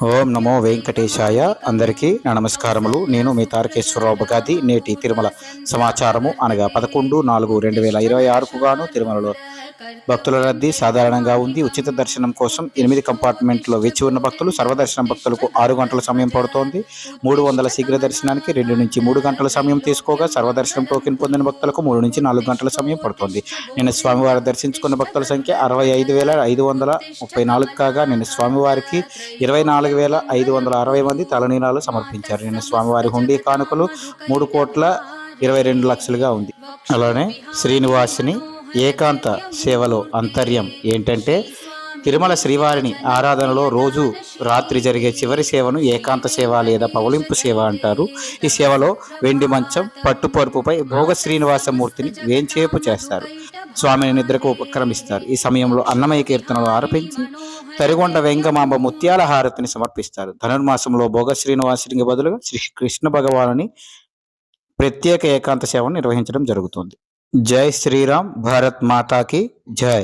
ఓం నమో వెంకటేశాయ. అందరికీ నా నమస్కారములు. నేను మీ తారకేశ్వరరావు బగాది. నేటి తిరుమల సమాచారము అనగా 11/4/2026కు గాను తిరుమలలో భక్తుల రద్దీ సాధారణంగా ఉంది. ఉచిత దర్శనం కోసం 8 కంపార్ట్మెంట్లో వేచి ఉన్న భక్తులు, సర్వదర్శనం భక్తులకు 6 గంటల సమయం పడుతోంది. 300 శీఘ్ర దర్శనానికి 2 నుంచి 3 గంటల సమయం తీసుకోగా, సర్వదర్శనం టోకెన్ పొందిన భక్తులకు 3 నుంచి 4 గంటల సమయం పడుతోంది. నిన్న స్వామివారి దర్శించుకున్న భక్తుల సంఖ్య 65,534 కాగా, నిన్న స్వామివారికి 24,560 మంది తలనీలాలు సమర్పించారు. నిన్న స్వామివారి హుండీ కానుకలు 3,22,00,000గా ఉంది. అలానే శ్రీనివాసుని ఏకాంత సేవలో అంతర్యం ఏంటంటే, తిరుమల శ్రీవారిని ఆరాధనలో రోజు రాత్రి జరిగే చివరి సేవను ఏకాంత సేవ లేదా పవలింపు సేవ అంటారు. ఈ సేవలో వెండి మంచం, పట్టుపరుపుపై భోగ శ్రీనివాసమూర్తిని వేంచేపు చేస్తారు. స్వామిని నిద్రకు ఉపక్రమిస్తారు. ఈ సమయంలో అన్నమయ్య కీర్తనలు ఆరపించి తరిగొండ వెంగమాంబ ముత్యాల హారతిని సమర్పిస్తారు. ధనుర్మాసంలో భోగ శ్రీనివాసునికి బదులుగా శ్రీ కృష్ణ భగవానుని ప్రత్యేక ఏకాంత సేవను నిర్వహించడం జరుగుతుంది. జై శ్రీరామ్. భారత్ మాతాకి జై.